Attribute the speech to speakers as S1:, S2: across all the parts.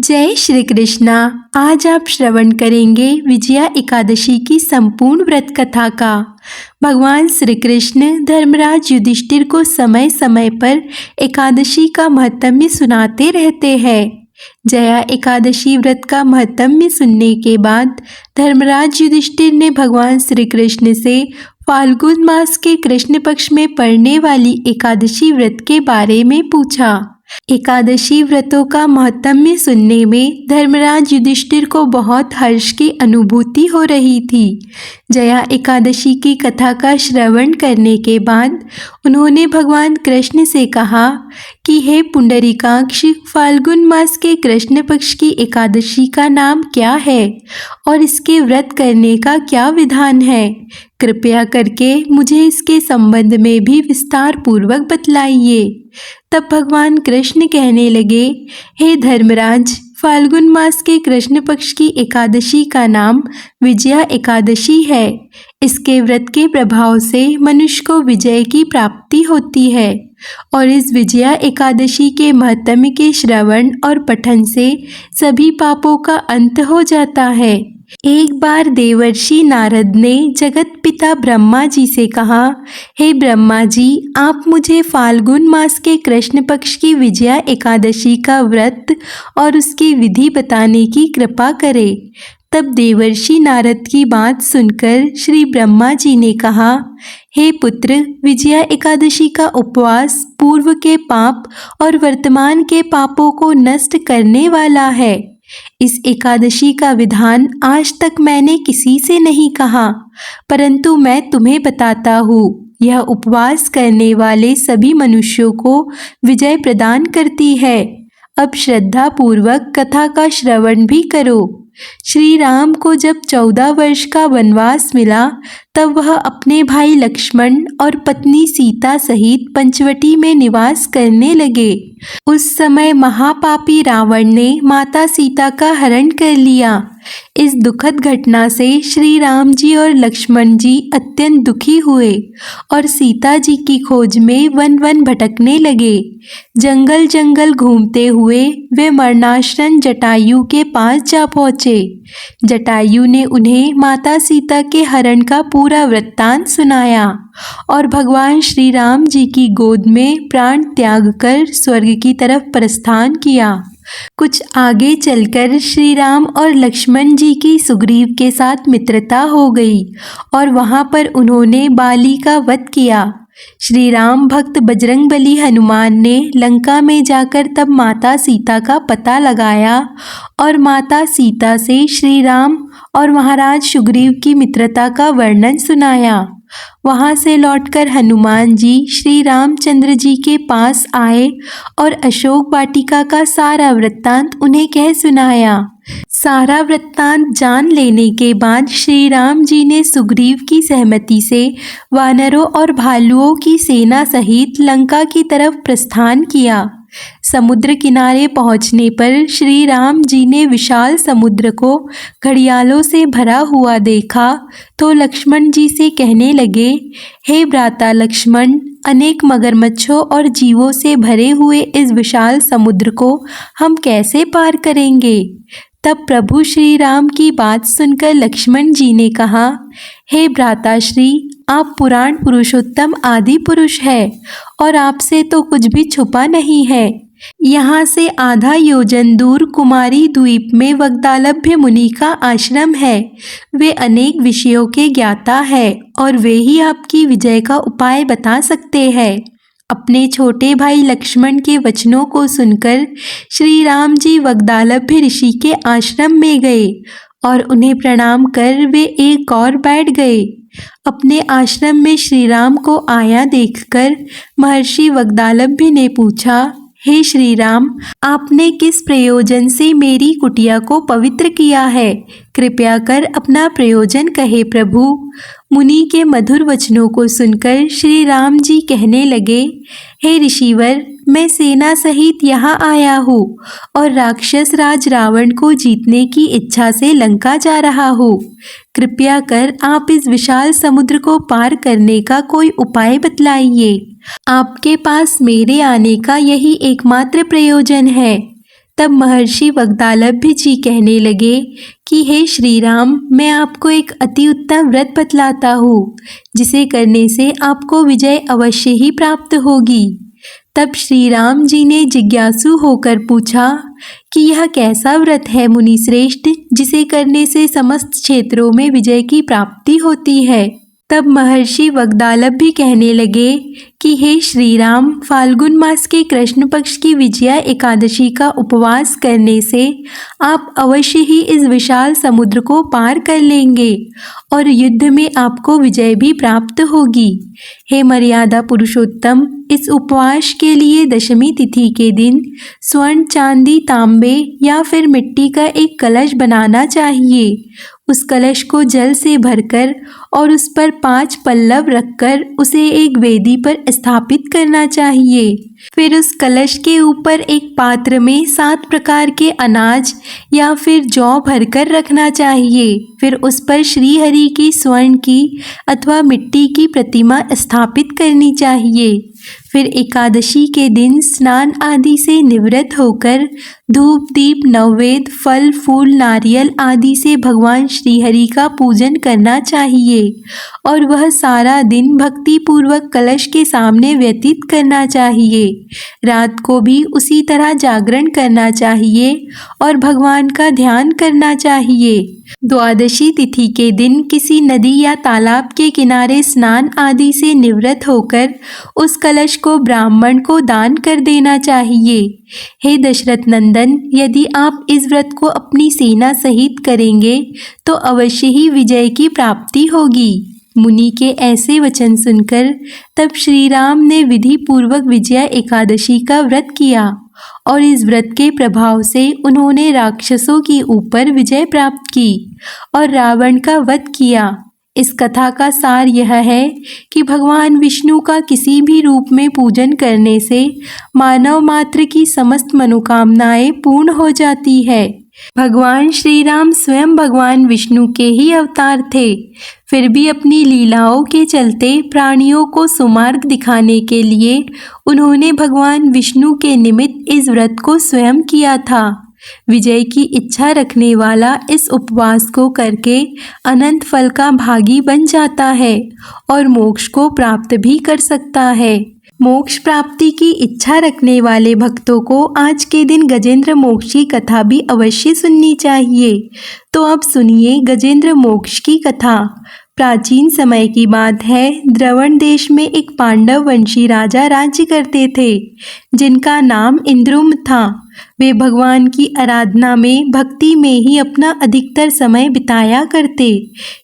S1: जय श्री कृष्णा। आज आप श्रवण करेंगे विजया एकादशी की संपूर्ण व्रत कथा का। भगवान श्री कृष्ण धर्मराज युधिष्ठिर को समय समय पर एकादशी का महत्म्य सुनाते रहते हैं। जया एकादशी व्रत का महत्म्य सुनने के बाद धर्मराज युधिष्ठिर ने भगवान श्री कृष्ण से फाल्गुन मास के कृष्ण पक्ष में पड़ने वाली एकादशी व्रत के बारे में पूछा। एकादशी व्रतों का महत्म्य सुनने में धर्मराज युधिष्ठिर को बहुत हर्ष की अनुभूति हो रही थी। जया एकादशी की कथा का श्रवण करने के बाद उन्होंने भगवान कृष्ण से कहा कि हे पुंडरीकाक्ष, फाल्गुन मास के कृष्ण पक्ष की एकादशी का नाम क्या है और इसके व्रत करने का क्या विधान है। कृपया करके मुझे इसके संबंध में भी विस्तार पूर्वक बतलाइए। तब भगवान कृष्ण कहने लगे, हे धर्मराज, फाल्गुन मास के कृष्ण पक्ष की एकादशी का नाम विजया एकादशी है। इसके व्रत के प्रभाव से मनुष्य को विजय की प्राप्ति होती है और इस विजया एकादशी के महत्म्य के श्रवण और पठन से सभी पापों का अंत हो जाता है। एक बार देवर्षि नारद ने जगत पिता ब्रह्मा जी से कहा, हे ब्रह्मा जी, आप मुझे फाल्गुन मास के कृष्ण पक्ष की विजया एकादशी का व्रत और उसकी विधि बताने की कृपा करें। तब देवर्षि नारद की बात सुनकर श्री ब्रह्मा जी ने कहा, हे पुत्र, विजया एकादशी का उपवास पूर्व के पाप और वर्तमान के पापों को नष्ट करने वाला है। इस एकादशी का विधान आज तक मैंने किसी से नहीं कहा, परंतु मैं तुम्हें बताता हूँ। यह उपवास करने वाले सभी मनुष्यों को विजय प्रदान करती है। अब श्रद्धा पूर्वक कथा का श्रवण भी करो। श्री राम को जब 14 वर्ष का वनवास मिला, तब वह अपने भाई लक्ष्मण और पत्नी सीता सहित पंचवटी में निवास करने लगे। उस समय महापापी रावण ने माता सीता का हरण कर लिया। इस दुखद घटना से श्री राम जी और लक्ष्मण जी अत्यंत दुखी हुए और सीता जी की खोज में वन वन भटकने लगे। जंगल जंगल घूमते हुए वे मरणाश्रन जटायु के पास जा पहुँचे। जटायु ने उन्हें माता सीता के हरण का पूरा वृत्तांत सुनाया और भगवान श्री राम जी की गोद में प्राण त्याग कर स्वर्ग की तरफ प्रस्थान किया। कुछ आगे चलकर श्री राम और लक्ष्मण जी की सुग्रीव के साथ मित्रता हो गई और वहां पर उन्होंने बाली का वध किया। श्री राम भक्त बजरंगबली हनुमान ने लंका में जाकर तब माता सीता का पता लगाया और माता सीता से श्री राम और महाराज सुग्रीव की मित्रता का वर्णन सुनाया। वहां से लौटकर हनुमान जी श्री रामचंद्र जी के पास आए और अशोक वाटिका का सारा वृत्तांत उन्हें कह सुनाया। सारा वृत्तांत जान लेने के बाद श्री राम जी ने सुग्रीव की सहमति से वानरों और भालुओं की सेना सहित लंका की तरफ प्रस्थान किया। समुद्र किनारे पहुंचने पर श्री राम जी ने विशाल समुद्र को घड़ियालों से भरा हुआ देखा तो लक्ष्मण जी से कहने लगे, हे भ्राता लक्ष्मण, अनेक मगरमच्छों और जीवों से भरे हुए इस विशाल समुद्र को हम कैसे पार करेंगे। तब प्रभु श्री राम की बात सुनकर लक्ष्मण जी ने कहा, हे भ्राताश्री, आप पुराण पुरुषोत्तम आदि पुरुष है और आपसे तो कुछ भी छुपा नहीं है। यहाँ से आधा योजन दूर कुमारी द्वीप में वग्दालभ्य मुनि का आश्रम है। वे अनेक विषयों के ज्ञाता है और वे ही आपकी विजय का उपाय बता सकते हैं। अपने छोटे भाई लक्ष्मण के वचनों को सुनकर श्री राम जी वग्दालभ्य ऋषि के आश्रम में गए और उन्हें प्रणाम कर वे एक और बैठ गए। अपने आश्रम में श्री राम को आया देखकर महर्षि वग्दालभ्य ने पूछा, हे श्री राम, आपने किस प्रयोजन से मेरी कुटिया को पवित्र किया है? कृपया कर अपना प्रयोजन कहे प्रभु। मुनि के मधुर वचनों को सुनकर श्री राम जी कहने लगे, हे ऋषिवर, मैं सेना सहित यहाँ आया हूँ और राक्षस राज रावण को जीतने की इच्छा से लंका जा रहा हूँ। कृपया कर आप इस विशाल समुद्र को पार करने का कोई उपाय बतलाइए। आपके पास मेरे आने का यही एकमात्र प्रयोजन है। तब महर्षि वग्दालभ्य जी कहने लगे कि हे श्री राम, मैं आपको एक अति उत्तम व्रत बतलाता हूँ, जिसे करने से आपको विजय अवश्य ही प्राप्त होगी। तब श्री राम जी ने जिज्ञासु होकर पूछा कि यह कैसा व्रत है मुनि श्रेष्ठ, जिसे करने से समस्त क्षेत्रों में विजय की प्राप्ति होती है। तब महर्षि वग्दालभ्य कहने लगे कि हे श्री राम, फाल्गुन मास के कृष्ण पक्ष की विजया एकादशी का उपवास करने से आप अवश्य ही इस विशाल समुद्र को पार कर लेंगे और युद्ध में आपको विजय भी प्राप्त होगी। हे मर्यादा पुरुषोत्तम, इस उपवास के लिए दशमी तिथि के दिन स्वर्ण, चांदी, तांबे या फिर मिट्टी का एक कलश बनाना चाहिए। उस कलश को जल से भरकर और उस पर 5 पल्लव रखकर उसे एक वेदी पर स्थापित करना चाहिए। फिर उस कलश के ऊपर एक पात्र में 7 प्रकार के अनाज या फिर जौ भरकर रखना चाहिए। फिर उस पर श्री हरि की स्वर्ण की अथवा मिट्टी की प्रतिमा स्थापित करनी चाहिए। फिर एकादशी के दिन स्नान आदि से निवृत्त होकर धूप, दीप, नववेद, फल, फूल, नारियल आदि से भगवान श्री हरि का पूजन करना चाहिए और वह सारा दिन भक्ति पूर्वक कलश के सामने व्यतीत करना चाहिए। रात को भी उसी तरह जागरण करना चाहिए और भगवान का ध्यान करना चाहिए। द्वादशी तिथि के दिन किसी नदी या तालाब के किनारे स्नान आदि से निवृत्त होकर उस कलश को ब्राह्मण को दान कर देना चाहिए। हे दशरथ नंदन, यदि आप इस व्रत को अपनी सेना सहित करेंगे तो अवश्य ही विजय की प्राप्ति होगी। मुनि के ऐसे वचन सुनकर तब श्री राम ने विधि पूर्वक विजया एकादशी का व्रत किया और इस व्रत के प्रभाव से उन्होंने राक्षसों के ऊपर विजय प्राप्त की और रावण का वध किया। इस कथा का सार यह है कि भगवान विष्णु का किसी भी रूप में पूजन करने से मानव मात्र की समस्त मनोकामनाएं पूर्ण हो जाती है। भगवान श्री राम स्वयं भगवान विष्णु के ही अवतार थे, फिर भी अपनी लीलाओं के चलते प्राणियों को सुमार्ग दिखाने के लिए उन्होंने भगवान विष्णु के निमित्त इस व्रत को स्वयं किया था। विजय की इच्छा रखने वाला इस उपवास को करके अनंत फल का भागी बन जाता है और मोक्ष को प्राप्त भी कर सकता है। मोक्ष प्राप्ति की इच्छा रखने वाले भक्तों को आज के दिन गजेंद्र मोक्ष की कथा भी अवश्य सुननी चाहिए। तो अब सुनिए गजेंद्र मोक्ष की कथा। प्राचीन समय की बात है, द्रवण देश में एक पांडव वंशी राजा राज्य करते थे, जिनका नाम इंद्रुम था। वे भगवान की आराधना में, भक्ति में ही अपना अधिकतर समय बिताया करते।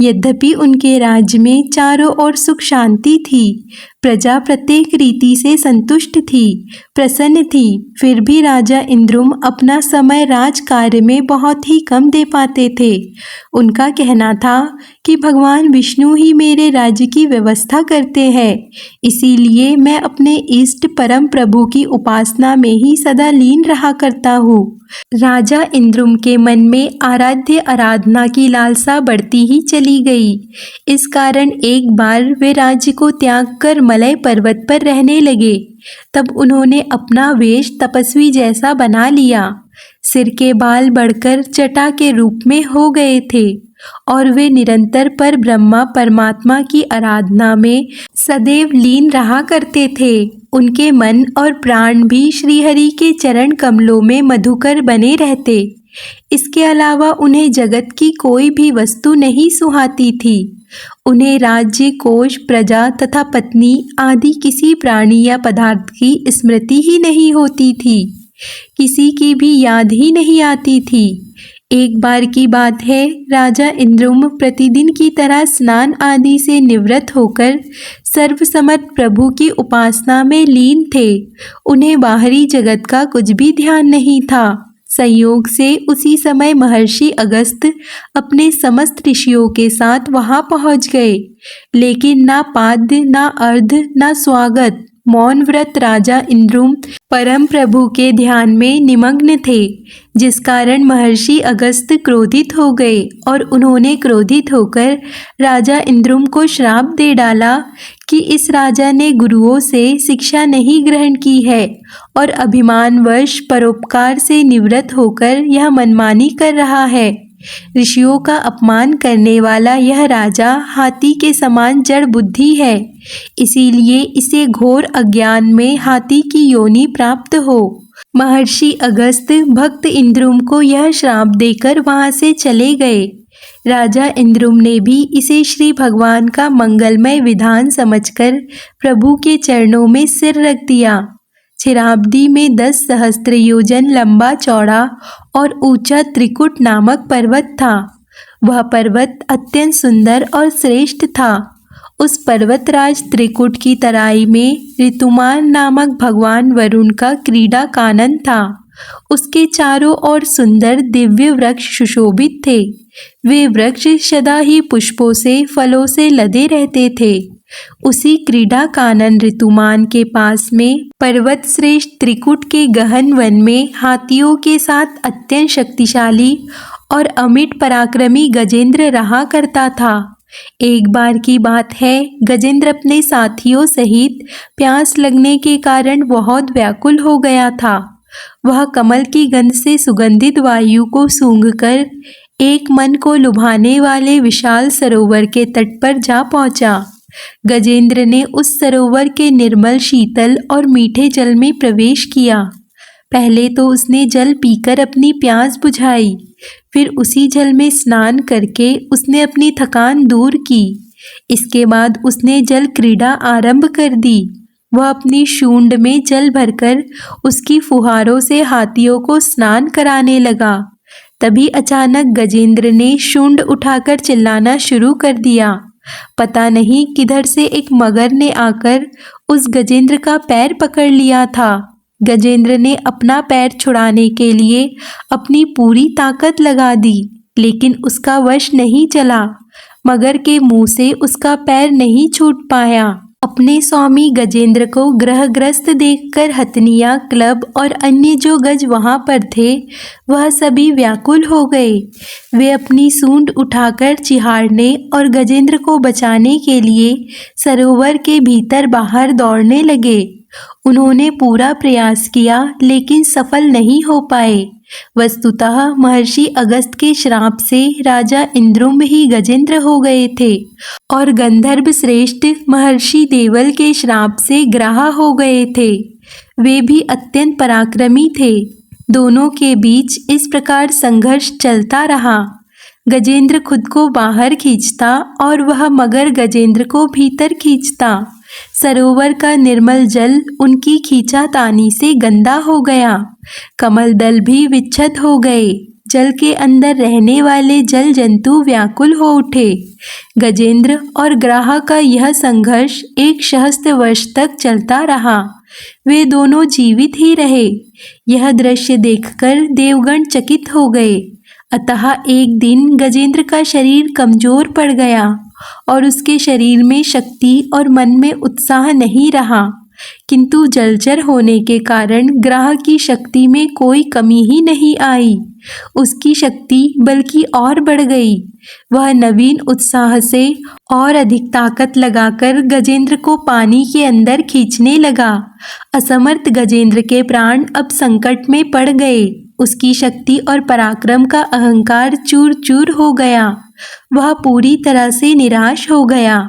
S1: यद्यपि उनके राज्य में चारों ओर सुख शांति थी, प्रजा प्रत्येक रीति से संतुष्ट थी, प्रसन्न थी, फिर भी राजा इंद्रुम अपना समय राज कार्य में बहुत ही कम दे पाते थे। उनका कहना था कि भगवान विष्णु ही मेरे राज्य की व्यवस्था करते हैं, इसीलिए मैं अपने इष्ट परम प्रभु की उपासना में ही सदा लीन रहा करता हूँ। राजा इंद्रुम के मन में आराध्य आराधना की लालसा बढ़ती ही चली गई। इस कारण एक बार वे राज्य को त्याग कर मलय पर्वत पर रहने लगे। तब उन्होंने अपना वेश तपस्वी जैसा बना लिया। सिर के बाल बढ़कर जटा के रूप में हो गए थे और वे निरंतर पर ब्रह्मा परमात्मा की आराधना में सदैव लीन रहा करते थे। उनके मन और प्राण भी श्रीहरि के चरण कमलों में मधुकर बने रहते। इसके अलावा उन्हें जगत की कोई भी वस्तु नहीं सुहाती थी। उन्हें राज्य, कोश, प्रजा तथा पत्नी आदि किसी प्राणी या पदार्थ की स्मृति ही नहीं होती थी, किसी की भी याद ही नहीं आती थी। एक बार की बात है, राजा इंद्रुम प्रतिदिन की तरह स्नान आदि से निवृत्त होकर सर्वसमर्थ प्रभु की उपासना में लीन थे। उन्हें बाहरी जगत का कुछ भी ध्यान नहीं था। संयोग से उसी समय महर्षि अगस्त्य अपने समस्त ऋषियों के साथ वहां पहुंच गए, लेकिन ना पाद्य, ना अर्घ, ना स्वागत। मौन व्रत राजा इंद्रुम परम प्रभु के ध्यान में निमग्न थे, जिस कारण महर्षि अगस्त्य क्रोधित हो गए और उन्होंने क्रोधित होकर राजा इंद्रुम को श्राप दे डाला कि इस राजा ने गुरुओं से शिक्षा नहीं ग्रहण की है और अभिमानवश परोपकार से निवृत्त होकर यह मनमानी कर रहा है। ऋषियों का अपमान करने वाला यह राजा हाथी के समान जड़ बुद्धि है, इसीलिए इसे घोर अज्ञान में हाथी की योनि प्राप्त हो। महर्षि अगस्त्य भक्त इंद्रुम को यह श्राप देकर वहां से चले गए। राजा इंद्रुम ने भी इसे श्री भगवान का मंगलमय विधान समझकर प्रभु के चरणों में सिर रख दिया। क्षीराब्दी में 10 सहस्त्र योजन लंबा चौड़ा और ऊंचा त्रिकुट नामक पर्वत था। वह पर्वत अत्यंत सुंदर और श्रेष्ठ था। उस पर्वतराज त्रिकुट की तराई में ऋतुमान नामक भगवान वरुण का क्रीड़ा कानन था। उसके चारों ओर सुंदर दिव्य वृक्ष सुशोभित थे। वे वृक्ष सदा ही पुष्पों से फलों से लदे रहते थे। उसी क्रीड़ा कानन ऋतुमान के पास में पर्वत श्रेष्ठ त्रिकुट के गहन वन में हाथियों के साथ अत्यंत शक्तिशाली और अमिट पराक्रमी गजेंद्र रहा करता था। एक बार की बात है, गजेंद्र अपने साथियों सहित प्यास लगने के कारण बहुत व्याकुल हो गया था। वह कमल की गंध से सुगंधित वायु को सूंघकर एक मन को लुभाने वाले विशाल सरोवर के तट पर जा पहुंचा। गजेंद्र ने उस सरोवर के निर्मल शीतल और मीठे जल में प्रवेश किया। पहले तो उसने जल पीकर अपनी प्यास बुझाई, फिर उसी जल में स्नान करके उसने अपनी थकान दूर की। इसके बाद उसने जल क्रीड़ा आरंभ कर दी। वह अपनी शूंड में जल भरकर उसकी फुहारों से हाथियों को स्नान कराने लगा। तभी अचानक गजेंद्र ने शूंड उठाकर चिल्लाना शुरू कर दिया। पता नहीं किधर से एक मगर ने आकर उस गजेंद्र का पैर पकड़ लिया था। गजेंद्र ने अपना पैर छुड़ाने के लिए अपनी पूरी ताकत लगा दी, लेकिन उसका वश नहीं चला। मगर के मुंह से उसका पैर नहीं छूट पाया। अपने स्वामी गजेंद्र को ग्रहग्रस्त देखकर हथनिया, क्लब और अन्य जो गज वहां पर थे, वह सभी व्याकुल हो गए। वे अपनी सूंड उठाकर चिहाड़ने और गजेंद्र को बचाने के लिए सरोवर के भीतर बाहर दौड़ने लगे। उन्होंने पूरा प्रयास किया, लेकिन सफल नहीं हो पाए। वस्तुतः महर्षि अगस्त के श्राप से राजा इंद्रुम ही गजेंद्र हो गए थे और गंधर्व श्रेष्ठ महर्षि देवल के श्राप से ग्राह हो गए थे। वे भी अत्यंत पराक्रमी थे। दोनों के बीच इस प्रकार संघर्ष चलता रहा। गजेंद्र खुद को बाहर खींचता और वह मगर गजेंद्र को भीतर खींचता। सरोवर का निर्मल जल उनकी खींचातानी से गंदा हो गया। कमल दल भी विच्छत हो गए। जल के अंदर रहने वाले जल जंतु व्याकुल हो उठे। गजेंद्र और ग्राह का यह संघर्ष 1 सहस्त्र वर्ष तक चलता रहा। वे दोनों जीवित ही रहे। यह दृश्य देखकर देवगण चकित हो गए। अतः एक दिन गजेंद्र का शरीर कमजोर पड़ गया और उसके शरीर में शक्ति और मन में उत्साह नहीं रहा, किंतु जलचर होने के कारण ग्राह की शक्ति में कोई कमी ही नहीं आई। उसकी शक्ति बल्कि और बढ़ गई। वह नवीन उत्साह से और अधिक ताकत लगाकर गजेंद्र को पानी के अंदर खींचने लगा। असमर्थ गजेंद्र के प्राण अब संकट में पड़ गए। उसकी शक्ति और पराक्रम का अहंकार चूर चूर हो गया। वह पूरी तरह से निराश हो गया,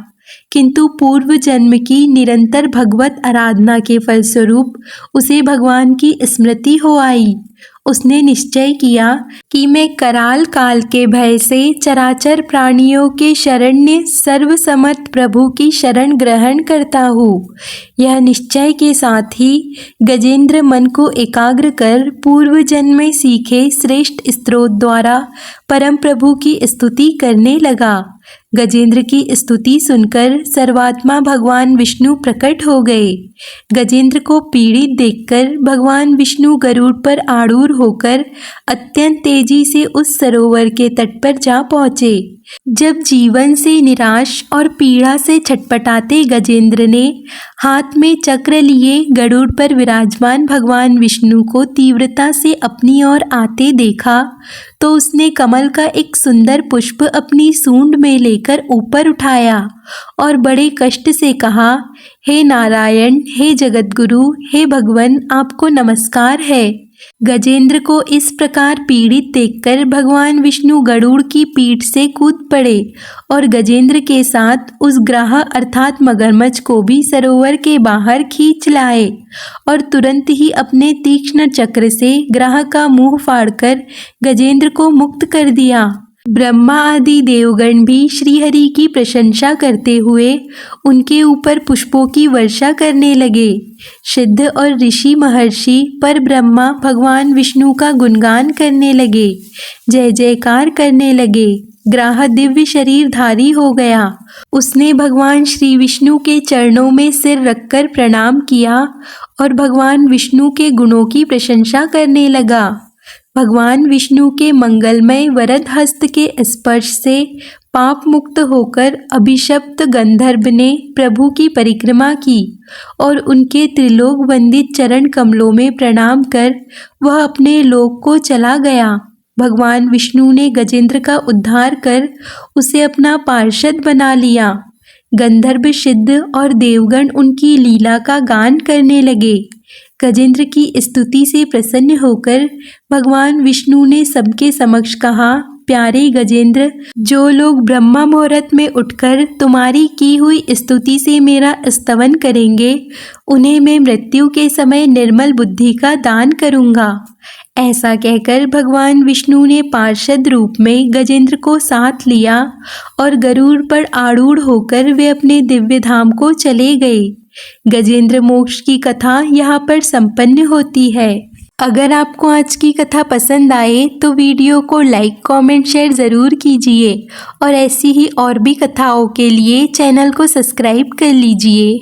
S1: किंतु पूर्व जन्म की निरंतर भगवत आराधना के फलस्वरूप उसे भगवान की स्मृति हो आई। उसने निश्चय किया कि मैं कराल काल के भय से चराचर प्राणियों के शरण्य सर्वसमर्थ प्रभु की शरण ग्रहण करता हूँ। यह निश्चय के साथ ही गजेंद्र मन को एकाग्र कर पूर्व जन्म में सीखे श्रेष्ठ स्तोत्र द्वारा परम प्रभु की स्तुति करने लगा। गजेंद्र की स्तुति सुनकर सर्वात्मा भगवान विष्णु प्रकट हो गए। गजेंद्र को पीड़ित देखकर भगवान विष्णु गरुड़ पर आरूढ़ होकर अत्यंत तेजी से उस सरोवर के तट पर जा पहुँचे। जब जीवन से निराश और पीड़ा से छटपटाते गजेंद्र ने हाथ में चक्र लिए गरुड़ पर विराजमान भगवान विष्णु को तीव्रता से अपनी ओर आते देखा तो उसने कमल का एक सुंदर पुष्प अपनी सूंड में लेकर ऊपर उठाया और बड़े कष्ट से कहा, हे नारायण, हे जगतगुरु, हे भगवान, आपको नमस्कार है। गजेंद्र को इस प्रकार पीड़ित देखकर भगवान विष्णु गरुड़ की पीठ से कूद पड़े और गजेंद्र के साथ उस ग्राह अर्थात मगरमच्छ को भी सरोवर के बाहर खींच लाए और तुरंत ही अपने तीक्ष्ण चक्र से ग्राह का मुंह फाड़कर गजेंद्र को मुक्त कर दिया। ब्रह्मा आदि देवगण भी श्रीहरि की प्रशंसा करते हुए उनके ऊपर पुष्पों की वर्षा करने लगे। सिद्ध और ऋषि महर्षि पर ब्रह्मा भगवान विष्णु का गुणगान करने लगे, जय जयकार करने लगे। ग्राह दिव्य शरीरधारी हो गया। उसने भगवान श्री विष्णु के चरणों में सिर रखकर प्रणाम किया और भगवान विष्णु के गुणों की प्रशंसा करने लगा। भगवान विष्णु के मंगलमय वरद हस्त के स्पर्श से पाप मुक्त होकर अभिशप्त गंधर्व ने प्रभु की परिक्रमा की और उनके त्रिलोक वंदित चरण कमलों में प्रणाम कर वह अपने लोक को चला गया। भगवान विष्णु ने गजेंद्र का उद्धार कर उसे अपना पार्षद बना लिया। गंधर्व, सिद्ध और देवगण उनकी लीला का गान करने लगे। गजेंद्र की स्तुति से प्रसन्न होकर भगवान विष्णु ने सबके समक्ष कहा, प्यारे गजेंद्र, जो लोग ब्रह्मा मुहूर्त में उठकर तुम्हारी की हुई स्तुति से मेरा स्तवन करेंगे उन्हें मैं मृत्यु के समय निर्मल बुद्धि का दान करूंगा। ऐसा कहकर भगवान विष्णु ने पार्षद रूप में गजेंद्र को साथ लिया और गरुड़ पर आरूढ़ होकर वे अपने दिव्य धाम को चले गए। गजेंद्र मोक्ष की कथा यहाँ पर संपन्न होती है। अगर आपको आज की कथा पसंद आए तो वीडियो को लाइक, कमेंट, शेयर ज़रूर कीजिए और ऐसी ही और भी कथाओं के लिए चैनल को सब्सक्राइब कर लीजिए।